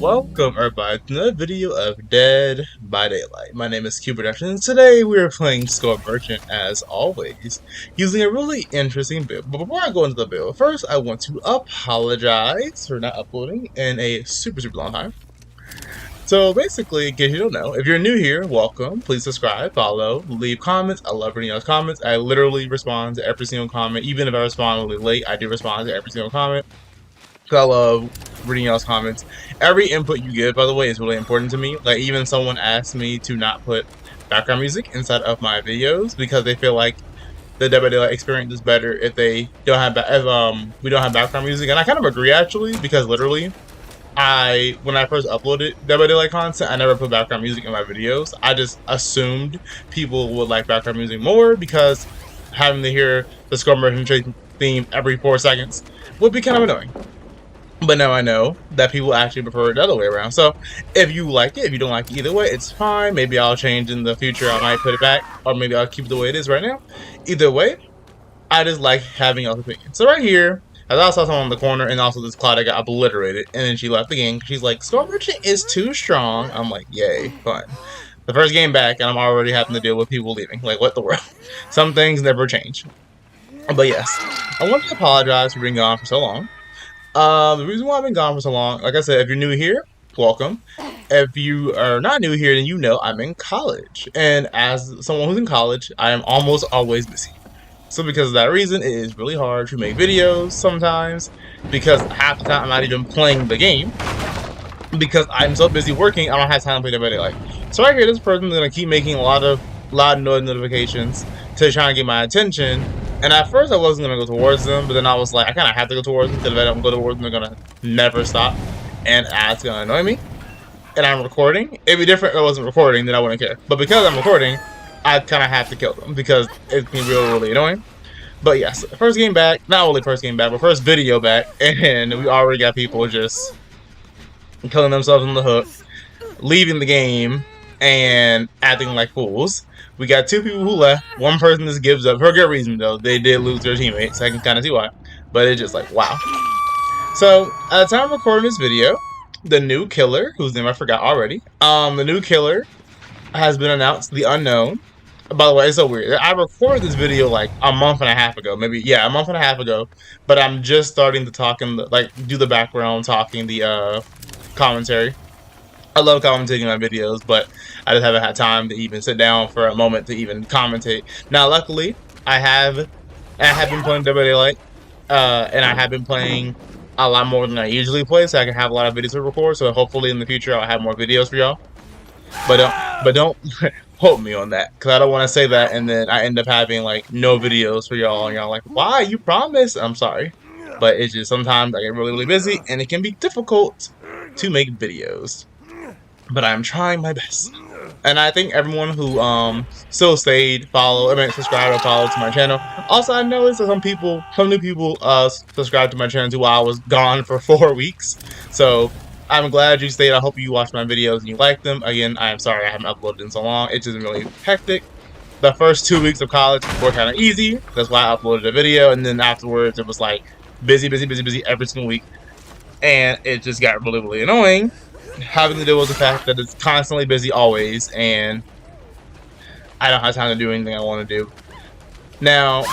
welcome everybody to another video of Dead by Daylight. My name is Cubeproductions. Today we are playing Score Merchant as always, using a really interesting build. But before I go into the build, first I want to apologize for not uploading in a super long time. So basically, in case you don't know, if you're new here, welcome. Please subscribe, follow, leave comments. I love reading those comments. I literally respond to every single comment. Even if I respond really late, I do respond to every single comment. I love reading y'all's comments. Every input you give, by the way, is really important to me. Like, even someone asked me to not put background music inside of my videos because they feel like the Dead by Daylight experience is better if they don't have we don't have background music, and I kind of agree actually, because literally, when I first uploaded Dead by Daylight content, I never put background music in my videos. I just assumed people would like background music more because having to hear the Score Merchant theme every 4 seconds would be kind of annoying. But now I know that people actually prefer it the other way around. So if you like it, if you don't like it either way, it's fine. Maybe I'll change in the future. I might put it back, or maybe I'll keep it the way it is right now. Either way, I just like having y'all's opinion. So right here, as I saw someone in the corner, and also this Cloud got obliterated, and then she left the game. She's like, Score Merchant is too strong. I'm like, yay, fun. The first game back, and I'm already having to deal with people leaving. Like, what the world? Some things never change. But yes, I want to apologize for being gone for so long. The reason why I've been gone for so long, like I said, if you're new here, welcome. If you are not new here, then you know I'm in college. And as someone who's in college, I am almost always busy. So because of that reason, it is really hard to make videos sometimes, because half the time I'm not even playing the game, because I'm so busy working, I don't have time to play Dead by Daylight. So right here, this person's going to keep making a lot of loud noise notifications to try and get my attention. And at first I wasn't going to go towards them, but then I was like, I kind of have to go towards them, because if I don't go towards them, they're going to never stop, and that's going to annoy me. And I'm recording. It'd be different if I wasn't recording, then I wouldn't care. But because I'm recording, I kind of have to kill them, because it's been really annoying. But yes, first game back, not only first game back, but first video back, and we already got people just killing themselves on the hook, leaving the game, and acting like fools. We got 2 people who left. One person just gives up for a good reason, though. They did lose their teammates. So I can kind of see why. But it's just like, wow. So, at the time of recording this video, the new killer, whose name I forgot already, the new killer has been announced, the unknown. By the way, it's so weird. I recorded this video like a month and a half ago. Maybe, yeah, a month and a half ago. But I'm just starting to talk and, like, do the background talking, the, commentary. I love commentating my videos, but I just haven't had time to even sit down for a moment to even commentate. Now, luckily, I have been playing Dead by Daylight, and I have been playing a lot more than I usually play, so I can have a lot of videos to record. So hopefully in the future I'll have more videos for y'all. But don't quote me on that, because I don't want to say that and then I end up having like no videos for y'all, and y'all like, why? You promised? I'm sorry, but it's just sometimes I get really busy, and it can be difficult to make videos. But I'm trying my best. And I think everyone who still stayed, subscribe or follow to my channel. Also, I noticed that some new people subscribed to my channel too while I was gone for 4 weeks. So I'm glad you stayed. I hope you watched my videos and you liked them. Again, I am sorry I haven't uploaded in so long. It's just really hectic. The first 2 weeks of college were kind of easy. That's why I uploaded a video. And then afterwards, it was like busy every single week. And it just got really annoying, having to deal with the fact that it's constantly busy always, and I don't have time to do anything I want to do. Now,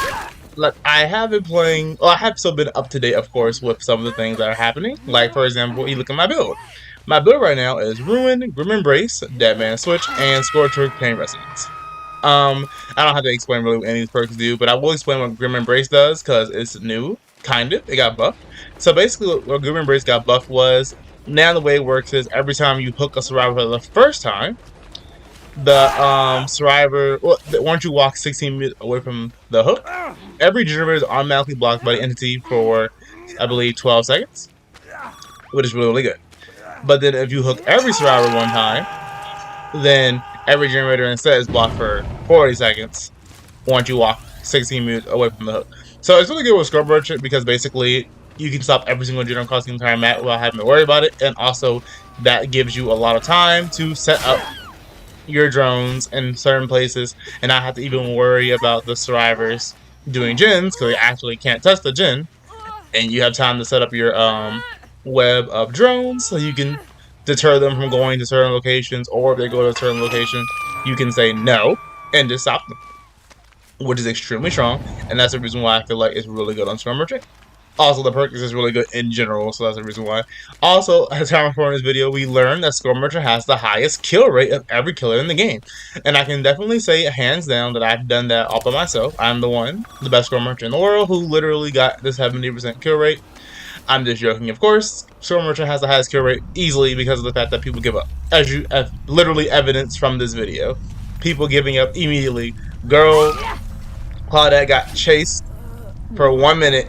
like, I have been playing, well, I have still been up to date, of course, with some of the things that are happening. Like, for example, you look at my build. My build right now is Ruin, Grim Embrace, Deadman Switch, and Scorcher Pain Resonance. I don't have to explain really what any of these perks do, but I will explain what Grim Embrace does, because it's new, kind of. It got buffed. So basically, what Grim Embrace got buffed was, now the way it works is every time you hook a survivor for the first time, the survivor, once you walk 16 meters away from the hook, every generator is automatically blocked by the entity for, I believe, 12 seconds, which is really good. But then if you hook every survivor one time, then every generator instead is blocked for 40 seconds once you walk 16 meters away from the hook. So it's really good with Score Merchant, because basically you can stop every single generator across the entire map without having to worry about it, and also that gives you a lot of time to set up your drones in certain places and not have to even worry about the survivors doing gens, because they actually can't touch the gen, and you have time to set up your web of drones so you can deter them from going to certain locations, or if they go to a certain location, you can say no and just stop them, which is extremely strong, and that's the reason why I feel like it's really good on Storm Merchant. Also, the perk is really good in general, so that's the reason why. Also, as time before in this video, we learned that Storm Merchant has the highest kill rate of every killer in the game. And I can definitely say, hands down, that I've done that all by myself. I'm the best Storm Merchant in the world, who literally got this 70% kill rate. I'm just joking, of course. Storm Merchant has the highest kill rate easily because of the fact that people give up. As you have literally evidence from this video. People giving up immediately. Girl, Claudette got chased for 1 minute,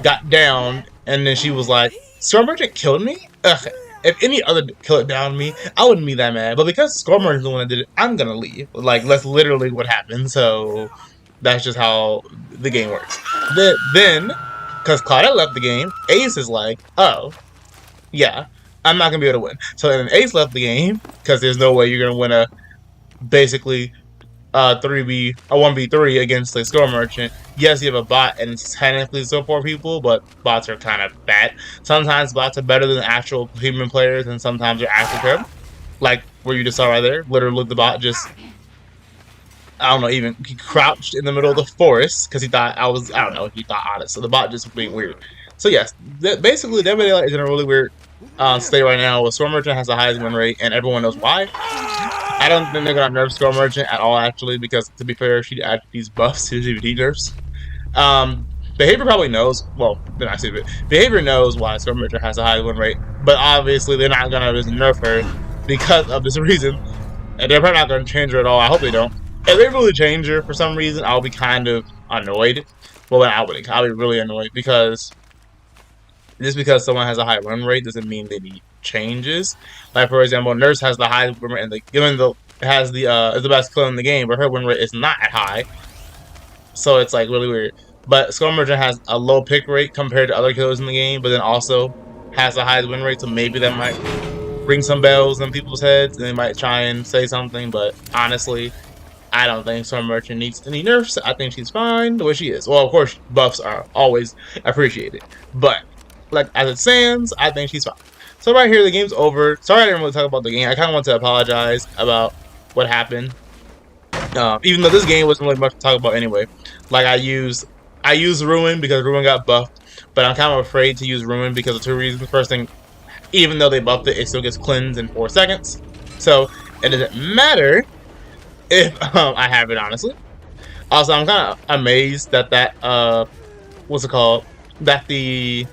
got down, and then she was like, Storm Merchant killed me? Ugh. If any other killer downed me, I wouldn't be that mad. But because Storm Merchant's the one that did it, I'm gonna leave. Like, that's literally what happened. So that's just how the game works. Then because Claudette left the game, Ace is like, oh, yeah, I'm not gonna be able to win. So then Ace left the game because there's no way you're gonna win a basically 1v3 against a Storm Merchant. Yes, you have a bot and it's technically still 4 people, but bots are kind of bad. Sometimes bots are better than actual human players, and sometimes they're actually terrible. Like where you just saw right there, literally the bot just, I don't know, even he crouched in the middle of the forest because he thought I don't know, he thought honest. So the bot just being weird. So yes, basically Dead by Daylight is in a really weird state right now. Where Storm Merchant has the highest win rate, and everyone knows why. I don't think they're gonna nerf Storm Merchant at all, actually, because to be fair, she added these buffs to DVD nerfs. Behavior probably knows. Well, then I say Behavior knows why Storm Merchant has a high win rate, but obviously they're not gonna just nerf her because of this reason, and they're probably not gonna change her at all. I hope they don't. If they really change her for some reason, I'll be kind of annoyed. Well, I'll be really annoyed because just because someone has a high win rate doesn't mean they need changes. Like for example, Nurse has the highest win rate, and is the best killer in the game, but her win rate is not high. So it's like really weird. But Storm Merchant has a low pick rate compared to other killers in the game, but then also has the highest win rate, so maybe that might ring some bells in people's heads, and they might try and say something. But honestly, I don't think Storm Merchant needs any nerfs. I think she's fine the way she is. Well, of course, buffs are always appreciated, but like as it stands, I think she's fine. So right here, the game's over. Sorry I didn't really talk about the game. I kind of want to apologize about what happened. Even though this game wasn't really much to talk about anyway. Like I used Ruin because Ruin got buffed, but I'm kind of afraid to use Ruin because of 2 reasons. First thing, even though they buffed it, it still gets cleansed in 4 seconds. So it doesn't matter if I have it, honestly. Also, I'm kind of amazed that what's it called? That the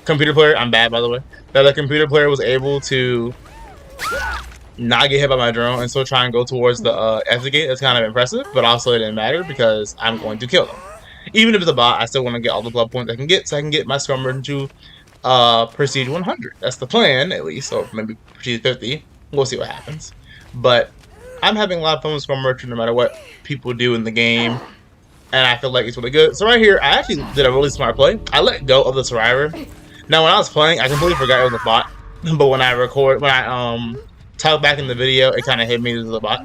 computer player, I'm bad by the way, that the computer player was able to not get hit by my drone and still try and go towards the exit gate. That's kind of impressive, but also it didn't matter because I'm going to kill them. Even if it's a bot, I still want to get all the blood points I can get so I can get my Storm Merchant to Prestige 100. That's the plan, at least, or maybe Prestige 50. We'll see what happens. But I'm having a lot of fun with Storm Merchant no matter what people do in the game, and I feel like it's really good. So right here, I actually did a really smart play. I let go of the Survivor. Now, when I was playing, I completely forgot it was a bot, but when I talk back in the video, it kind of hit me as a bot.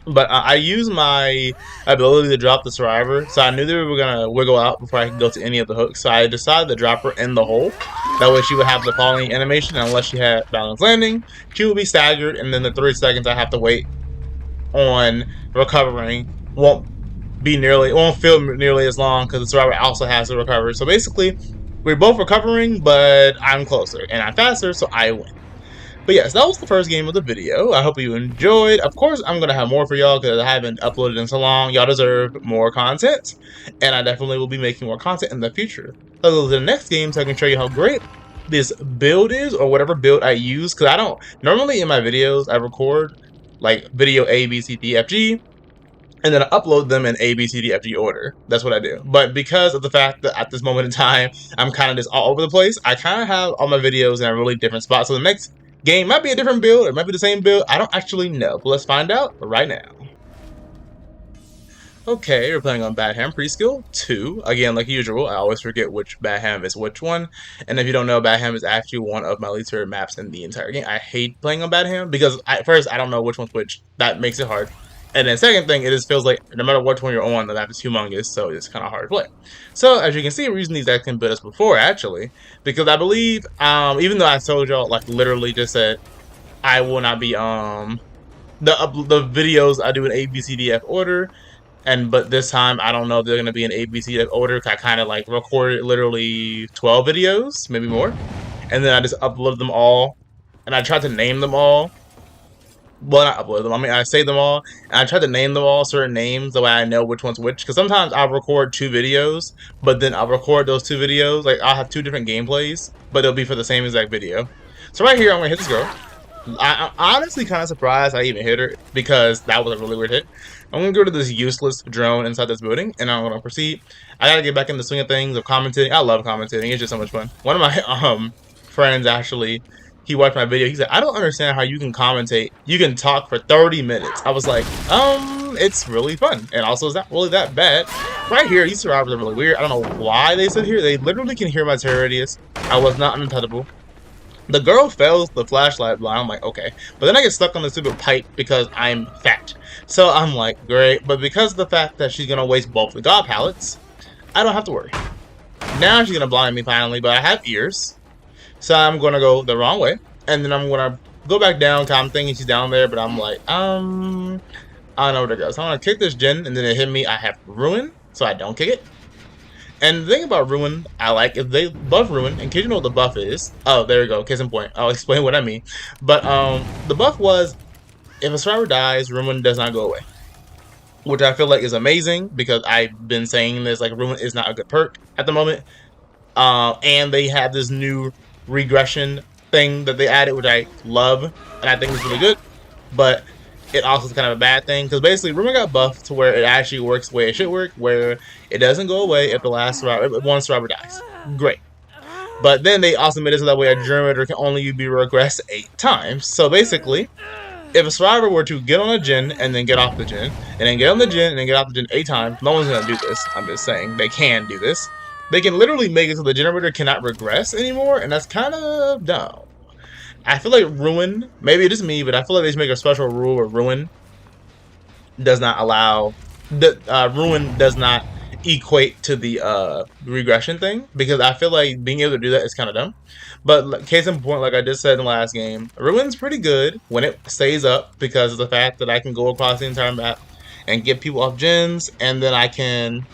But I used my ability to drop the Survivor, so I knew they were going to wiggle out before I could go to any of the hooks. So I decided to drop her in the hole. That way she would have the falling animation, and unless she had balanced landing, she would be staggered, and then the 3 seconds I have to wait on recovering won't feel nearly as long because the Survivor also has to recover. So basically, we're both recovering, but I'm closer, and I'm faster, so I win. But yes, that was the first game of the video. I hope you enjoyed. Of course, I'm going to have more for y'all because I haven't uploaded in so long. Y'all deserve more content, and I definitely will be making more content in the future. So go to the next game so I can show you how great this build is, or whatever build I use, because I don't, normally in my videos, I record like video A, B, C, D, F, G, and then I upload them in A, B, C, D, F, G order. That's what I do. But because of the fact that at this moment in time, I'm kind of just all over the place, I kind of have all my videos in a really different spot. So the next game might be a different build, or it might be the same build. I don't actually know, but let's find out right now. Okay, we're playing on Bad Ham Pre-Skill 2. Again, like usual, I always forget which Bad Ham is which one. And if you don't know, Bad Ham is actually one of my least favorite maps in the entire game. I hate playing on Bad Ham because at first I don't know which one's which. That makes it hard. And then second thing, it just feels like no matter which one you're on, the map is humongous, so it's kind of hard to play. So as you can see, we're using these exact same builds before actually, because I believe, even though I told y'all like literally just said I will not be the videos I do in A B C D F order, but this time I don't know if they're gonna be in A B C D F order. I kind of like recorded literally 12 videos, maybe more, and then I just uploaded them all, and I tried to name them all. Well, not upload them. I mean, I save them all, and I try to name them all certain names the way I know which one's which. Because sometimes I'll record 2 videos, but then I'll record those 2 videos. Like, I'll have 2 different gameplays, but they'll be for the same exact video. So right here, I'm going to hit this girl. I'm honestly kind of surprised I even hit her, because that was a really weird hit. I'm going to go to this useless drone inside this building, and I'm going to proceed. I got to get back in the swing of things, of commentating. I love commentating. It's just so much fun. One of my friends, actually, he watched my video. He said, I don't understand how you can commentate. You can talk for 30 minutes. I was like, it's really fun. And also, it's not really that bad. Right here, these survivors are really weird. I don't know why they sit here. They literally can hear my terror radius. I was not untouchable. The girl fails the flashlight blind. I'm like, okay. But then I get stuck on the stupid pipe because I'm fat. So I'm like, great. But because of the fact that she's going to waste both the god palettes, I don't have to worry. Now she's going to blind me finally, but I have ears. So I'm going to go the wrong way. And then I'm going to go back down because I'm thinking she's down there. But I'm like, I don't know where to go. So I'm going to kick this gen. And then it hit me. I have Ruin. So I don't kick it. And the thing about Ruin, I like, if they buff Ruin, in case you know what the buff is. Oh, there we go. Case in point. I'll explain what I mean. But the buff was, if a survivor dies, Ruin does not go away. Which I feel like is amazing. Because I've been saying this, like, Ruin is not a good perk at the moment. And they have this new regression thing that they added, which I love, and I think is really good, but it also is kind of a bad thing, because basically Ruin got buffed to where it actually works the way it should work, where it doesn't go away if if one survivor dies. Great. But then they also made it so that way a generator can only be regressed 8 times. So basically, if a survivor were to get on a gen and then get off the gen, and then get on the gen and then get off the gen 8 times, no one's gonna do this. I'm just saying, they can do this. They can literally make it so the generator cannot regress anymore, and that's kind of dumb. I feel like Ruin, maybe it is me, but I feel like they should make a special rule where Ruin does not allow, Ruin does not equate to the regression thing, because I feel like being able to do that is kind of dumb. But case in point, like I just said in the last game, Ruin's pretty good when it stays up, because of the fact that I can go across the entire map and get people off gens, and then I can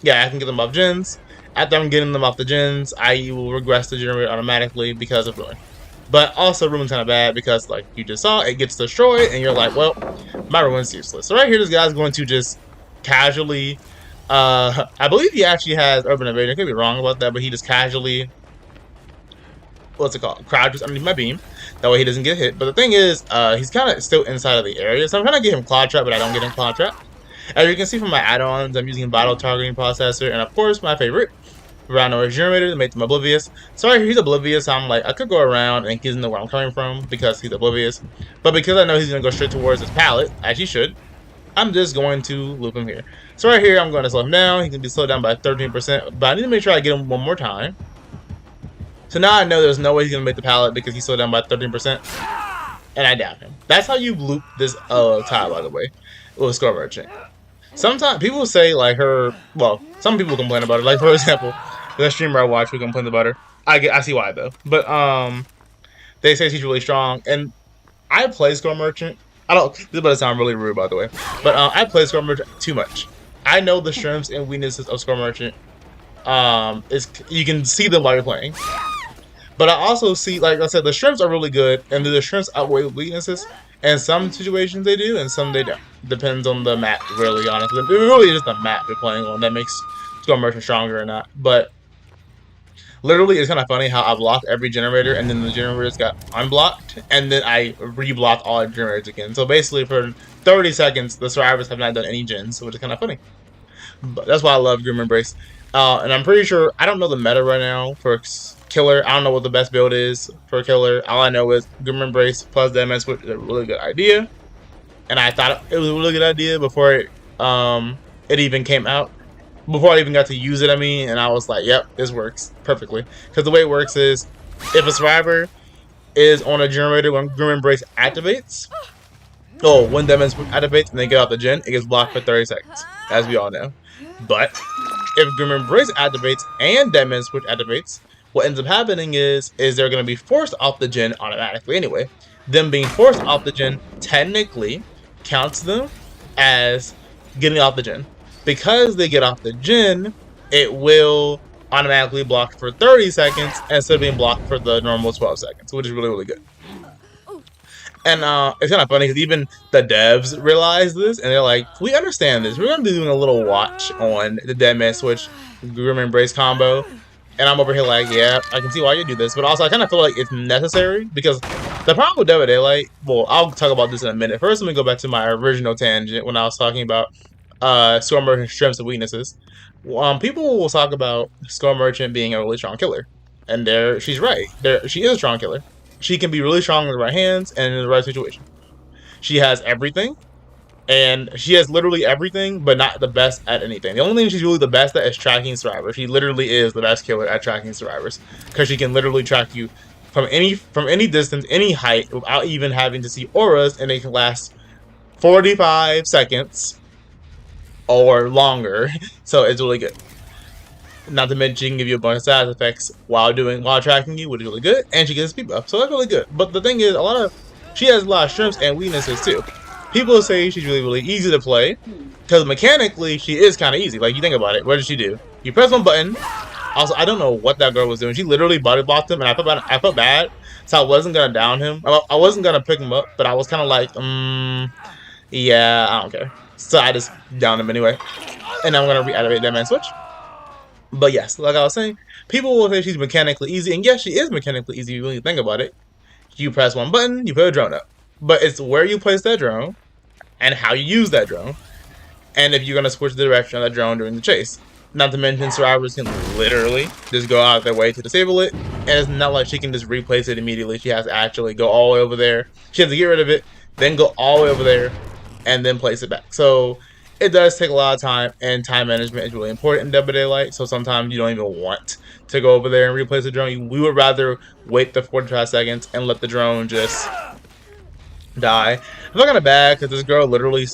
yeah, I can get them off gens. After I'm getting them off the gens, I will regress the generator automatically because of Ruin. But also, Ruin's kind of bad because, like you just saw, it gets destroyed, and you're like, well, my Ruin's useless. So right here, this guy's going to just casually, I believe he actually has Urban Evasion. I could be wrong about that, but he just casually, what's it called? Crouches underneath my beam. That way he doesn't get hit. But the thing is, he's kind of still inside of the area. So I'm trying to get him Claw Trap, but I don't get him Claw Trap. As you can see from my add-ons, I'm using Vital Targeting Processor, and of course, my favorite, Rhino Generator, to make them oblivious. Sorry, he's oblivious, so I'm like, I could go around and he doesn't know where I'm coming from because he's oblivious. But because I know he's going to go straight towards his pallet, as he should, I'm just going to loop him here. So right here, I'm going to slow him down. He can be slowed down by 13%, but I need to make sure I get him one more time. So now I know there's no way he's going to make the pallet because he's slowed down by 13%, and I doubt him. That's how you loop this tile, by the way, with Score Merchant. Sometimes people say like well, some people complain about it. Like for example, the streamer I watch who complains about her. I see why though. But they say she's really strong, and I play Score Merchant. This is about to sound really rude, by the way, but I play Score Merchant too much. I know the strengths and weaknesses of Score Merchant. You can see them while you're playing. But I also see, like I said, the strengths are really good, and the strengths outweigh the weaknesses. In some situations they do, and some they don't. Depends on the map, really, honestly. It really is the map you're playing on that makes Score Merchant stronger or not. But literally, it's kind of funny how I blocked every generator, and then the generators got unblocked, and then I reblocked all the generators again. So basically, for 30 seconds, the survivors have not done any gens, which is kind of funny. But that's why I love Grim Embrace. And I'm pretty sure, I don't know the meta right now for Killer. I don't know what the best build is for Killer. All I know is Grim Embrace plus DMS, which is a really good idea. And I thought it was a really good idea before it even came out. Before I even got to use it, I mean, and I was like, yep, this works perfectly. Because the way it works is, if a survivor is on a generator when Grim Embrace activates, Oh, when Demon Switch activates and they get off the gen, it gets blocked for 30 seconds, as we all know. But if Grim Embrace activates and Deadman Switch activates, what ends up happening is they're going to be forced off the gen automatically anyway. Them being forced off the gen technically counts them as getting off the gen. Because they get off the gen, it will automatically block for 30 seconds instead of being blocked for the normal 12 seconds, which is really, really good. And it's kind of funny because even the devs realize this, and they're like, "We understand this. We're going to be doing a little watch on the Deadman Switch Grim Embrace combo." And I'm over here like, "Yeah, I can see why you do this," but also I kind of feel like it's necessary because the problem with Dead by Daylight. Well, I'll talk about this in a minute. First, let me go back to my original tangent when I was talking about Storm Merchant's strengths and weaknesses. People will talk about Storm Merchant being a really strong killer, and she's right. She is a strong killer. She can be really strong in the right hands and in the right situation. She has everything, and she has literally everything, but not the best at anything. The only thing she's really the best at is tracking survivors. She literally is the best killer at tracking survivors because she can literally track you from any distance, any height, without even having to see auras, and they can last 45 seconds or longer. So it's really good. Not to mention, she can give you a bunch of side effects while tracking you, which is really good, and she gets speed buff, so that's really good. But the thing is, she has a lot of strengths and weaknesses too. People say she's really, really easy to play because mechanically she is kind of easy. Like, you think about it, what does she do? You press one button. Also, I don't know what that girl was doing. She literally body blocked him, and I felt bad, so I wasn't gonna down him. I wasn't gonna pick him up, but I was kind of like, yeah, I don't care. So I just downed him anyway, and I'm gonna reactivate that man switch. But yes, like I was saying, people will say she's mechanically easy, and yes, she is mechanically easy when you think about it. You press one button, you put a drone up. But it's where you place that drone, and how you use that drone, and if you're going to switch the direction of that drone during the chase. Not to mention, survivors can literally just go out of their way to disable it, and it's not like she can just replace it immediately. She has to actually go all the way over there. She has to get rid of it, then go all the way over there, and then place it back. So it does take a lot of time, and time management is really important in Dead by Daylight. So sometimes you don't even want to go over there and replace the drone. We would rather wait the 45 seconds and let the drone just die. I felt kind of bad because this girl literally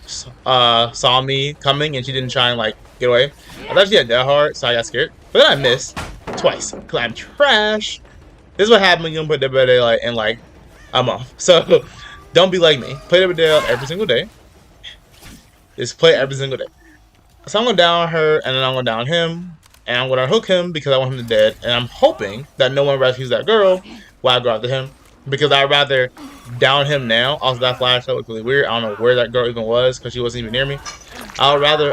saw me coming and she didn't try and like get away. I thought she had that hard, so I got scared. But then I missed twice because I'm trash. This is what happens when you don't put Dead by Daylight in like a month. So don't be like me. Play Dead by Daylight every single day. Just play every single day. So I'm gonna down her, and then I'm gonna down him, and I'm gonna hook him because I want him to dead. And I'm hoping that no one rescues that girl while I go after him, because I'd rather down him now. Also, that flashlight looked really weird. I don't know where that girl even was because she wasn't even near me. I would rather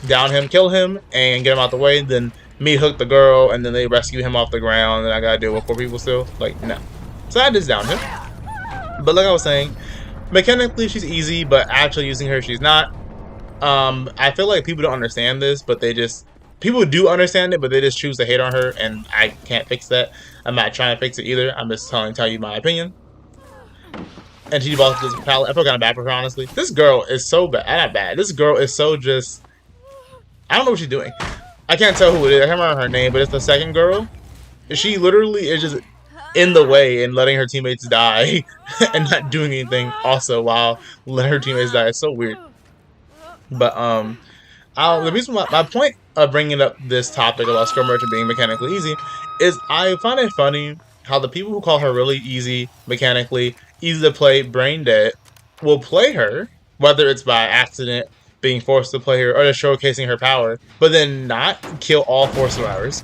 down him, kill him, and get him out the way than me hook the girl and then they rescue him off the ground and I gotta deal with 4 people still. Like, no. So I just down him. But like I was saying, mechanically she's easy, but actually using her she's not. I feel like people don't understand this, but people do understand it, but they just choose to hate on her, and I can't fix that. I'm not trying to fix it either. I'm just tell you my opinion. And she devolves this palette. I feel kind of bad for her, honestly. This girl is so bad. Not bad. This girl is so just... I don't know what she's doing. I can't tell who it is. I can't remember her name, but it's the second girl. She literally is just in the way and letting her teammates die and not doing anything also while letting her teammates die. It's so weird. But, the reason why... My point of bringing up this topic about Scrum Merchant being mechanically easy is I find it funny how the people who call her really easy, mechanically, easy to play, brain dead, will play her, whether it's by accident, being forced to play her, or just showcasing her power, but then not kill all 4 survivors.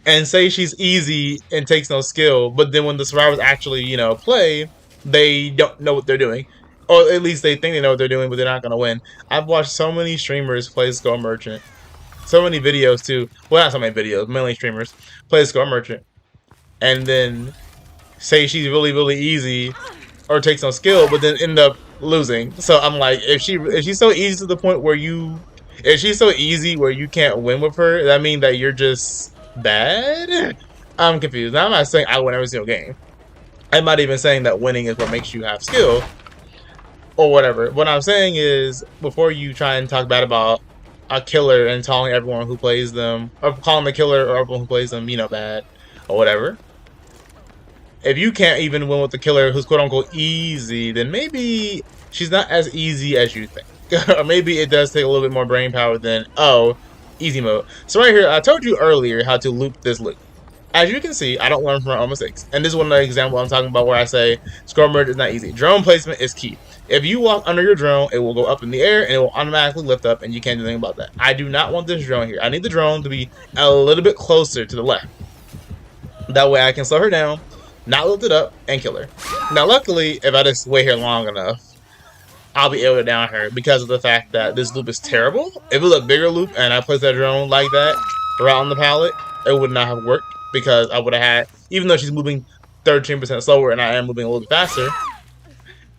And say she's easy and takes no skill, but then when the survivors actually, you know, play, they don't know what they're doing. Or at least they think they know what they're doing, but they're not going to win. I've watched so many streamers play Skull Merchant. So many videos, too. Well, not so many videos, mainly streamers play Skull Merchant. And then say she's really, really easy or takes no skill, but then end up losing. So I'm like, if she's so easy to the point where if she's so easy where you can't win with her, does that mean that you're just bad? I'm confused. Now, I'm not saying I win every single game. I'm not even saying that winning is what makes you have skill or whatever. What I'm saying is, before you try and talk bad about a killer and telling everyone who plays them, or calling the killer or everyone who plays them, you know, bad or whatever, if you can't even win with the killer who's quote unquote easy, then maybe she's not as easy as you think. Or maybe it does take a little bit more brain power than, oh, easy mode. So right here, I told you earlier how to loop this loop. As you can see, I don't learn from my own mistakes. And this is one of the examples I'm talking about where I say score merge is not easy. Drone placement is key. If you walk under your drone, it will go up in the air and it will automatically lift up and you can't do anything about that. I do not want this drone here. I need the drone to be a little bit closer to the left. That way I can slow her down, not lift it up, and kill her. Now luckily, if I just wait here long enough, I'll be able to down her because of the fact that this loop is terrible. If it was a bigger loop and I placed that drone like that around the pallet, it would not have worked because I would have had, even though she's moving 13% slower and I am moving a little bit faster,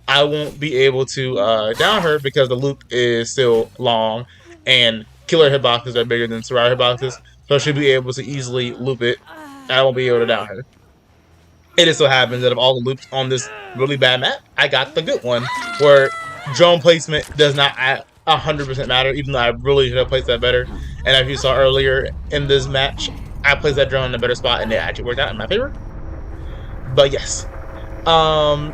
I won't be able to down her because the loop is still long and killer hitboxes are bigger than survivor hitboxes, so she'll be able to easily loop it. I won't be able to down her. It just so happens that of all the loops on this really bad map, I got the good one where drone placement does not 100% matter, even though I really should have placed that better. And as you saw earlier in this match, I placed that drone in a better spot and it actually worked out in my favor. But yes, I'll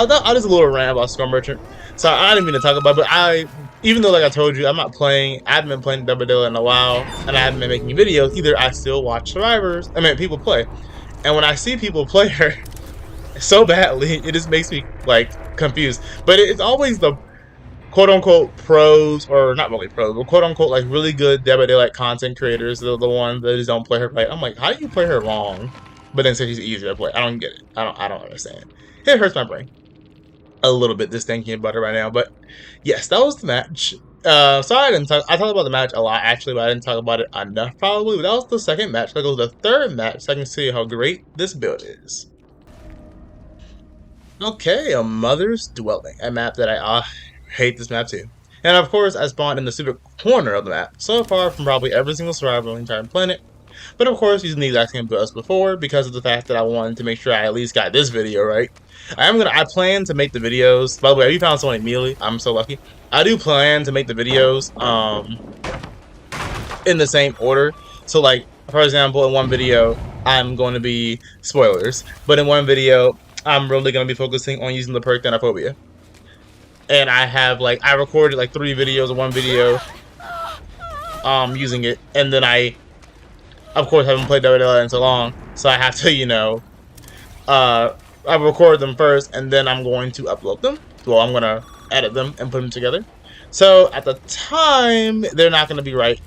just a little rant about Score Merchant. So I didn't mean to talk about it, but even though like I told you, I haven't been playing Double Dealer in a while, and I haven't been making videos either. I still watch survivors. I mean, people play, and when I see people play her so badly, it just makes me like confused. But it's always the quote unquote pros, or not really pros, but quote unquote like really good Dead by Daylight content creators. They're the ones that just don't play her right. I'm like, how do you play her wrong, but then say she's easier to play? I don't get it. I don't understand. It hurts my brain a little bit just thinking about it right now. But yes, that was the match. Sorry I didn't talk. I talked about the match a lot actually, but I didn't talk about it enough probably. But that was the second match. That goes the third match, so I can see how great this build is. Okay, a Mother's Dwelling, a map that I hate this map too. And of course, I spawned in the super corner of the map, so far from probably every single survivor on the entire planet. But of course, using the exact same build as before because of the fact that I wanted to make sure I at least got this video right. I plan to make the videos. By the way, if you found someone immediately, I'm so lucky. I do plan to make the videos in the same order. So like, for example, in one video, I'm going to be spoilers, but in one video, I'm really going to be focusing on using the perk Xenophobia. And I recorded like 3 videos in one video using it, and then I of course haven't played WWE in so long, so I have to, you know, I record them first and then I'm going to upload them. Well, I'm going to edit them and put them together. So at the time, they're not going to be right.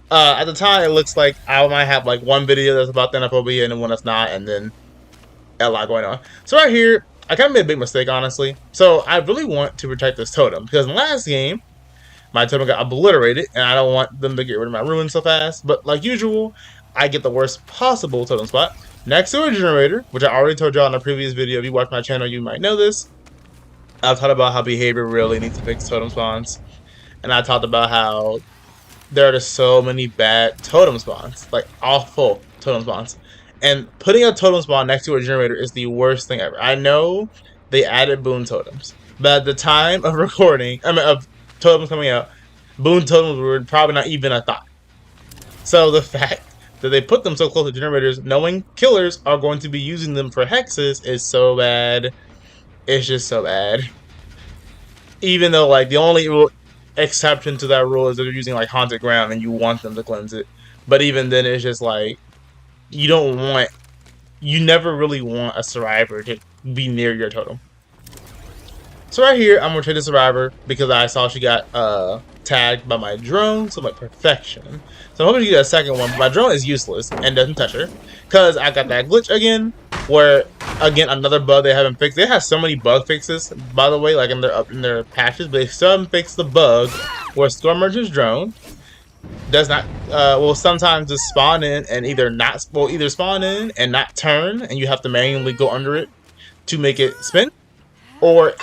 At the time, it looks like I might have like one video that's about xenophobia and then one that's not, and then a lot going on. So right here, I kind of made a big mistake, honestly. So I really want to protect this totem because in the last game, my totem got obliterated and I don't want them to get rid of my ruin so fast. But like usual, I get the worst possible totem spot next to a generator, which I already told y'all in a previous video. If you watch my channel, you might know this. I've talked about how behavior really needs to fix totem spawns. And I talked about how there are just so many bad totem spawns, like awful totem spawns. And putting a totem spawn next to a generator is the worst thing ever. I know they added boon totems, but at the time of recording, of totems coming out, boon totems were probably not even a thought. So the fact that they put them so close to generators, knowing killers are going to be using them for hexes, is so bad. It's just so bad. Even though like the only exception to that rule is that they're using like haunted ground and you want them to cleanse it. But even then, it's just like you never really want a survivor to be near your totem. So right here, I'm gonna trade the survivor because I saw she got tagged by my drone, so like perfection. So I'm hoping to get a second one, but my drone is useless and doesn't touch her because I got that glitch again, where again another bug they haven't fixed. They have so many bug fixes, by the way, like in their patches, but they still haven't fixed the bug where Storm Merchant's drone does not will sometimes just spawn in and either spawn in and not turn, and you have to manually go under it to make it spin, or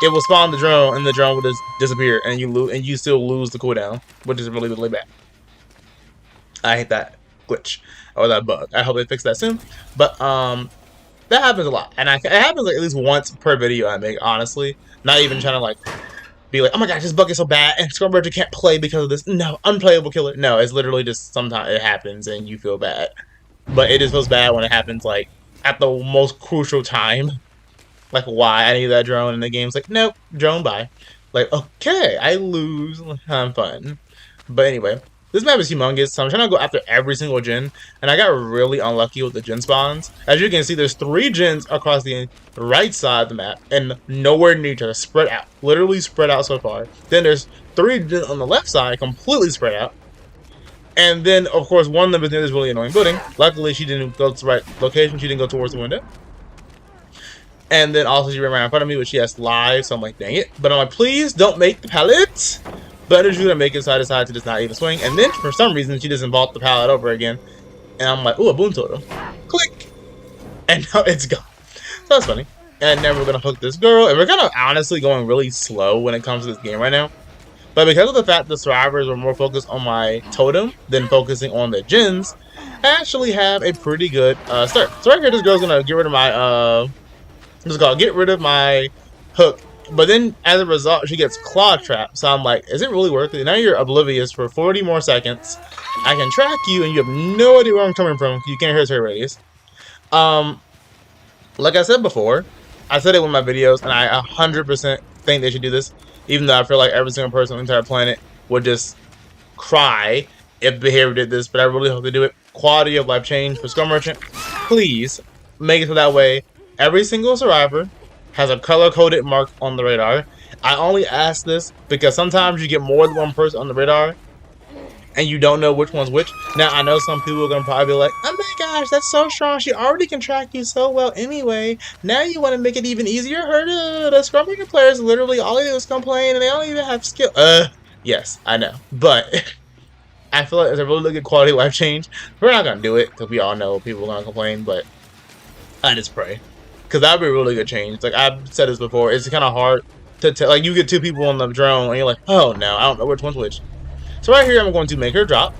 it will spawn the drone and the drone will just disappear and you still lose the cooldown, which is really, really bad. I hate that glitch or that bug. I hope they fix that soon. But that happens a lot, and it happens like at least once per video I make. Honestly, not even trying to like be like, oh my gosh, this bug is so bad and Storm Merchant can't play because of this. No, unplayable killer. No, it's literally just sometimes it happens and you feel bad. But it just feels bad when it happens like at the most crucial time. Like, why I need that drone, and the game's like, nope, drone bye. Like, okay, I lose. I'm fun. But anyway, this map is humongous, so I'm trying to go after every single gen, and I got really unlucky with the gen spawns. As you can see, there's 3 gens across the right side of the map, and nowhere near each other, spread out. Literally spread out so far. Then there's 3 gens on the left side, completely spread out. And then, of course, one of them is near this really annoying building. Luckily, she didn't go to the right location. She didn't go towards the window. And then also she ran right in front of me, but she has live, so I'm like, dang it. But I'm like, please don't make the pallet. But as you're gonna make it, so I decided to just not even swing. And then for some reason, she just vault the pallet over again. And I'm like, ooh, a boon totem. Click. And now it's gone. So that's funny. And then we're gonna hook this girl. And we're kind of honestly going really slow when it comes to this game right now. But because of the fact the survivors were more focused on my totem than focusing on the gens, I actually have a pretty good start. So right here, this girl's gonna get rid of my what's it called? Get rid of my hook. But then, as a result, she gets claw trapped. So I'm like, is it really worth it? Now you're oblivious for 40 more seconds. I can track you, and you have no idea where I'm coming from. You can't hear its radius. Like I said before, I said it in my videos, and I 100% think they should do this. Even though I feel like every single person on the entire planet would just cry if Behavior did this. But I really hope they do it. Quality of life change for Skull Merchant. Please make it so that way every single survivor has a color-coded mark on the radar. I only ask this because sometimes you get more than one person on the radar and you don't know which one's which. Now, I know some people are going to probably be like, oh my gosh, that's so strong. She already can track you so well anyway. Now you want to make it even easier? The Scrum Breaker players literally all they do is complain and they don't even have skill. Yes, I know. But I feel like it's a really good quality of life change. We're not going to do it because we all know people are going to complain, but I just pray. Because that would be a really good change. Like, I've said this before, it's kind of hard to tell. Like, you get 2 people on the drone, and you're like, oh, no, I don't know which one's which. So right here, I'm going to make her drop.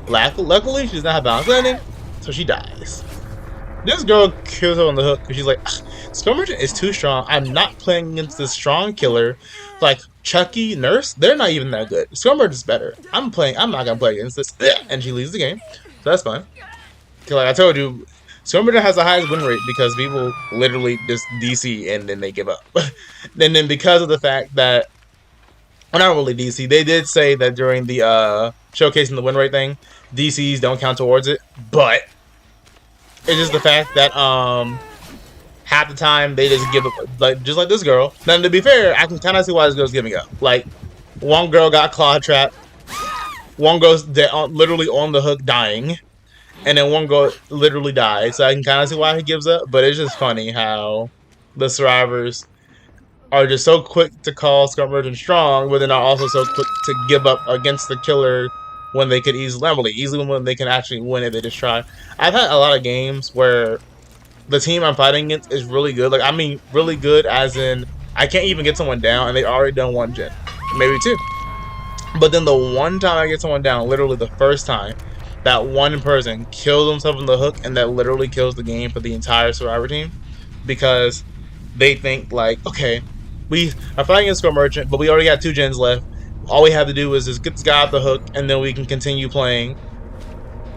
Luckily, she does not have balance landing, so she dies. This girl kills her on the hook, because she's like, Skull Merchant is too strong. I'm not playing against this strong killer. Like, Chucky, Nurse, they're not even that good. Skull Merchant's better. I'm not going to play against this. And she leaves the game. So that's fine. Because, like I told you, Skull Merchant has the highest win rate because people literally just DC and then they give up. And then because of the fact that, well, not really DC, they did say that during the showcasing the win rate thing, DCs don't count towards it. But it's just the fact that half the time they just give up, like just like this girl. Now to be fair, I can kind of see why this girl's giving up. Like one girl got claw trapped, one girl's literally on the hook dying. And then one girl literally died, so I can kind of see why he gives up. But it's just funny how the survivors are just so quick to call Skull Merchant strong, but they're not also so quick to give up against the killer when they could easily when they can actually win if they just try. I've had a lot of games where the team I'm fighting against is really good. Like, I mean, really good as in I can't even get someone down, and they already done 1 gen, maybe 2. But then the one time I get someone down, literally the first time, that one person kills themselves in the hook, and that literally kills the game for the entire survivor team because they think like, okay, we are fighting against Skull Merchant, but we already got 2 gens left. All we have to do is just get this guy off the hook, and then we can continue playing,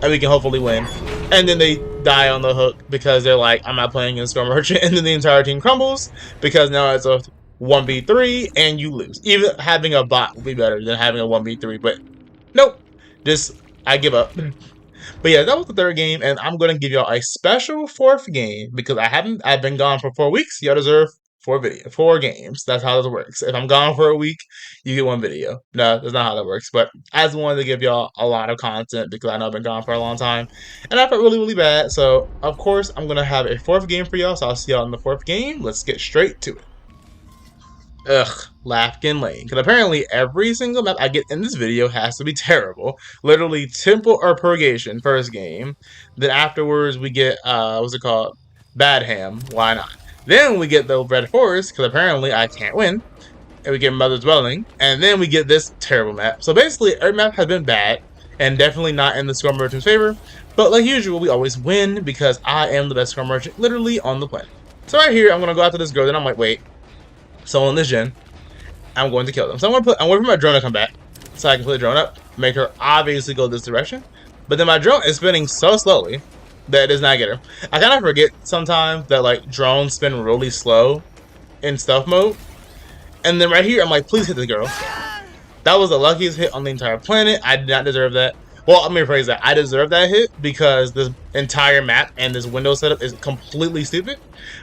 and we can hopefully win. And then they die on the hook because they're like, I'm not playing against Skull Merchant, and then the entire team crumbles because now it's a 1v3 and you lose. Even having a bot would be better than having a 1v3, but nope, just I give up. But yeah, that was the 3rd game, and I'm gonna give y'all a special 4th game because I've been gone for 4 weeks. Y'all deserve 4 games. That's how this works. If I'm gone for a week, you get 1 video. No, that's not how that works. But I just wanted to give y'all a lot of content because I know I've been gone for a long time, and I felt really, really bad. So of course I'm gonna have a 4th game for y'all. So I'll see y'all in the 4th game. Let's get straight to it. Ugh, Lafkin Lane. Because apparently every single map I get in this video has to be terrible. Literally Temple or Purgation, 1st game. Then afterwards we get, what's it called? Badham. Why not? Then we get the Red Forest, because apparently I can't win. And we get Mother's Dwelling. And then we get this terrible map. So basically every map has been bad. And definitely not in the Skull Merchant's favor. But like usual, we always win because I am the best Skull Merchant literally on the planet. So right here, I'm going to go after this girl. Then I'm like, wait. So on this gen, I'm going to kill them. So I'm waiting for my drone to come back so I can put the drone up, make her obviously go this direction. But then my drone is spinning so slowly That does not get her. I kind of forget sometimes that like drones spin really slow in stealth mode. And then right here, I'm like, please hit the girl. That was the luckiest hit on the entire planet. I did not deserve that. Well, let me rephrase that. I deserve that hit because this entire map and this window setup is completely stupid.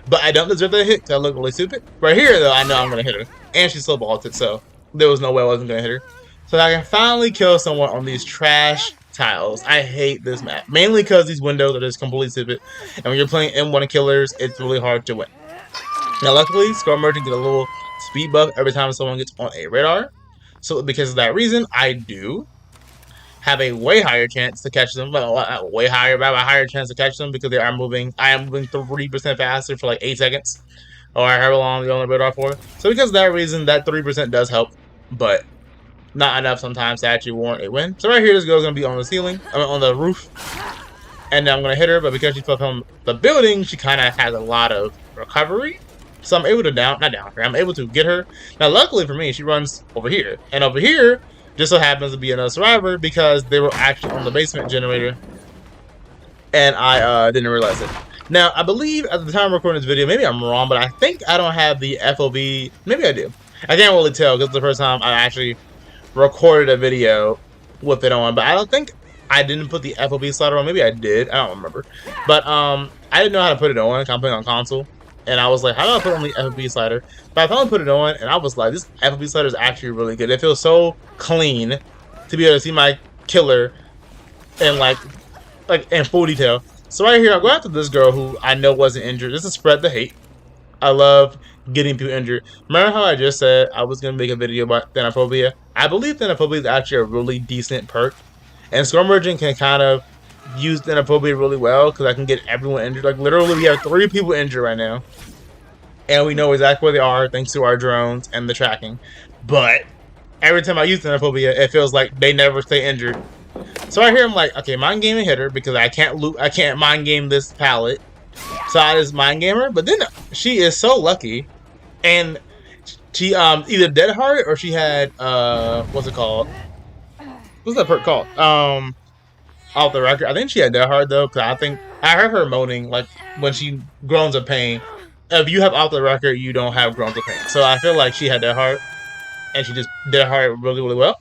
But I don't deserve that hit because I look really stupid. Right here, though, I know I'm going to hit her. And she slow vaulted, so there was no way I wasn't going to hit her. So I can finally kill someone on these trash tiles. I hate this map. Mainly because these windows are just completely stupid. And when you're playing M1 killers, it's really hard to win. Now, luckily, Skull Merchant get a little speed buff every time someone gets on a radar. So because of that reason, I do have a way higher chance to catch them. Well, way higher, but I have a higher chance to catch them because they are moving. I am moving 3% faster for like 8 seconds, or however long they're on the radar for. So because of that reason, that 3% does help, but not enough sometimes to actually warrant a win. So right here, this girl's gonna be on the ceiling, I mean on the roof, and then I'm gonna hit her. But because she fell from the building, she kind of has a lot of recovery. So I'm able to not down her. I'm able to get her. Now, luckily for me, she runs over here. And over here just so happens to be another survivor because they were actually on the basement generator. And I didn't realize it. Now, I believe at the time of recording this video, maybe I'm wrong, but I think I don't have the FOV. Maybe I do. I can't really tell because it's the first time I actually recorded a video with it on. But I don't think I didn't put the FOV slider on. Maybe I did. I don't remember. But I didn't know how to put it on. I'm playing on console. And I was like, how do I put on the FOV slider? But I finally put it on, and I was like, this FOV slider is actually really good. It feels so clean to be able to see my killer in like in full detail. So right here, I'll go after this girl who I know wasn't injured. This is spread the hate. I love getting people injured. Remember how I just said I was going to make a video about Thanophobia? I believe Thanophobia is actually a really decent perk. And Storm Merchant can kind of use Thanophobia really well because I can get everyone injured. Like literally, we have 3 people injured right now. And we know exactly where they are thanks to our drones and the tracking. But every time I use Thanophobia, it feels like they never stay injured. So right here, I'm like, okay, mind game and hit her because I can't mind game this pallet. So I just mind game her. But then she is so lucky, and she either dead hard or she had what's it called? What's that perk called? Off the record, I think she had dead hard though, because I think I heard her moaning like when she groans of pain. If you have off the record, you don't have groans of pain. So I feel like she had dead hard, and she just did hard really, really well.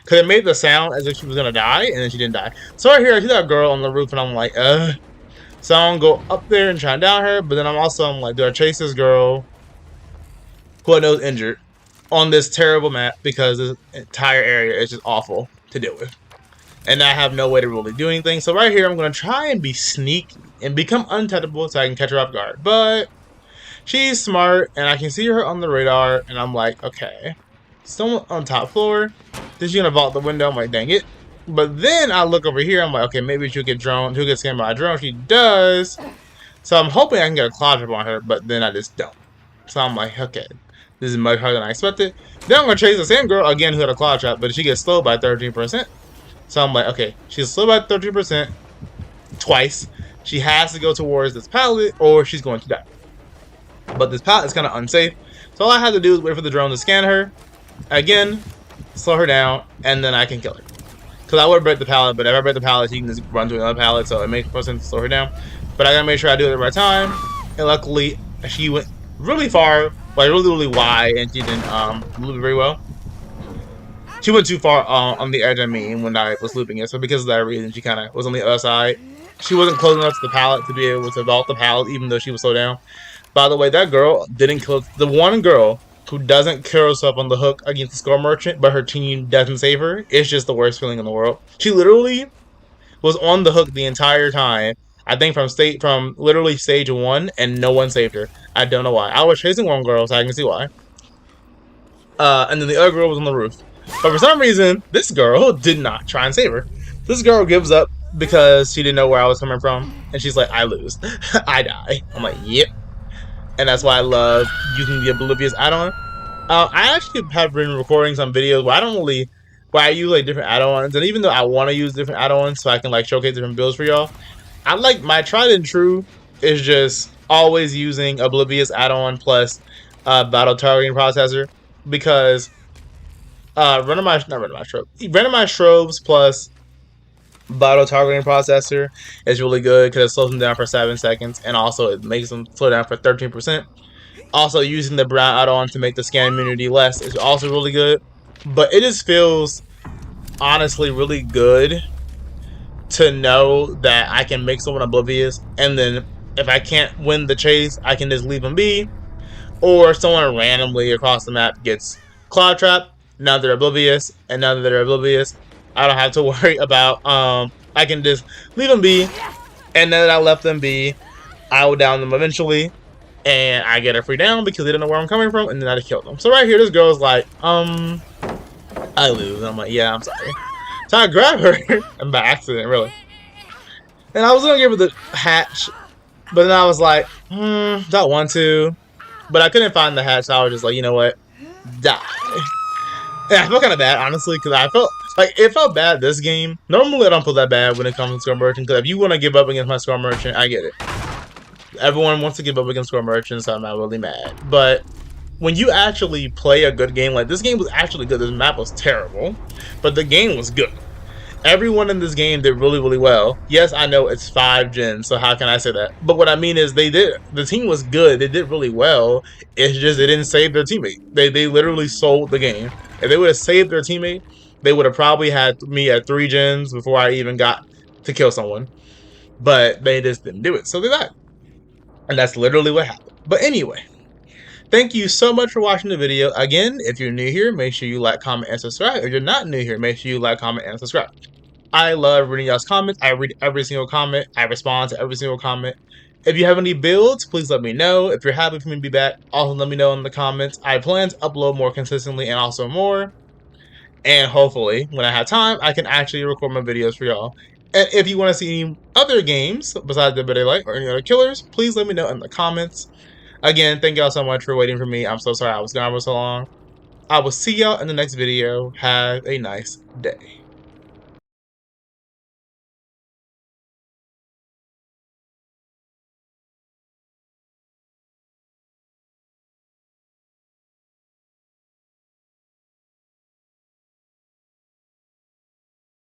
Because it made the sound as if she was going to die, and then she didn't die. So right here, I see that girl on the roof, and I'm like, So I'm going to go up there and try and down her, but then I'm like, do I chase this girl who I know is injured on this terrible map because this entire area is just awful to deal with. And I have no way to really do anything. So right here, I'm going to try and be sneaky and become untouchable so I can catch her off guard. But she's smart, and I can see her on the radar, and I'm like, okay, someone on top floor. Then she's gonna vault the window. I'm like, dang it. But then I look over here. I'm like, okay, maybe she'll get scanned by a drone. She does. So I'm hoping I can get a claw trap on her, but then I just don't. So I'm like, okay, this is much harder than I expected. Then I'm gonna chase the same girl again who had a claw trap, but she gets slowed by 13%. So I'm like, okay, she's slowed by 13% twice. She has to go towards this pallet or she's going to die. But this pallet is kind of unsafe. So all I have to do is wait for the drone to scan her. Again, slow her down, and then I can kill her. Because I would break the pallet, but if I break the pallet, she can just run to another pallet, so it makes more sense to slow her down. But I gotta make sure I do it at the right time. And luckily, she went really far, like really, really wide, and she didn't loop very well. She went too far on the edge of me when I was looping it, so because of that reason, she kind of was on the other side. She wasn't close enough to the pallet to be able to vault the pallet, even though she was slowed down. By the way, that girl didn't kill the one girl who doesn't kill herself on the hook against the Skull Merchant, but her team doesn't save her. It's just the worst feeling in the world. She literally was on the hook the entire time. I think from literally stage 1, and no one saved her. I don't know why. I was chasing one girl, so I can see why. And then the other girl was on the roof. But for some reason, this girl did not try and save her. This girl gives up because she didn't know where I was coming from, and she's like, I lose. I die. I'm like, yep. And that's why I love using the Oblivious add-on. I actually have been recording some videos where I use like different add-ons, and even though I want to use different add-ons so I can like showcase different builds for y'all, I like my tried and true is just always using Oblivious add-on plus battle targeting processor, because randomized strobes plus Auto targeting processor is really good because it slows them down for 7 seconds, and also it makes them slow down for 13%. Also, using the brown add-on to make the scan immunity less is also really good. But it just feels honestly really good to know that I can make someone oblivious, and then if I can't win the chase, I can just leave them be, or someone randomly across the map gets claw trapped. Now they're oblivious, and now that they're oblivious, I don't have to worry about. I can just leave them be, and now that I left them be, I will down them eventually, and I get a free down because they don't know where I'm coming from, and then I just kill them. So right here, this girl's like, I lose. And I'm like, yeah, I'm sorry. So I grab her, and by accident, really. And I was gonna give her the hatch, but then I was like, don't want to. But I couldn't find the hatch, so I was just like, you know what, die. And I felt kind of bad, honestly, because I felt like it felt bad this game. Normally, I don't feel that bad when it comes to Score Merchant, because if you want to give up against my Score Merchant, I get it. Everyone wants to give up against Score Merchant, so I'm not really mad. But when you actually play a good game, like this game was actually good. This map was terrible, but the game was good. Everyone in this game did really, really well. Yes, I know it's 5 gens, so how can I say that? But what I mean is the team was good. They did really well. It's just they didn't save their teammate. They literally sold the game. If they would have saved their teammate, they would have probably had me at 3 gens before I even got to kill someone. But they just didn't do it, so they died. And that's literally what happened. But anyway, thank you so much for watching the video. Again, if you're new here, make sure you like, comment, and subscribe. If you're not new here, make sure you like, comment, and subscribe. I love reading y'all's comments. I read every single comment. I respond to every single comment. If you have any builds, please let me know. If you're happy for me to be back, also let me know in the comments. I plan to upload more consistently and also more. And hopefully, when I have time, I can actually record my videos for y'all. And if you want to see any other games besides Dead by Daylight or any other killers, please let me know in the comments. Again, thank y'all so much for waiting for me. I'm so sorry I was gone for so long. I will see y'all in the next video. Have a nice day.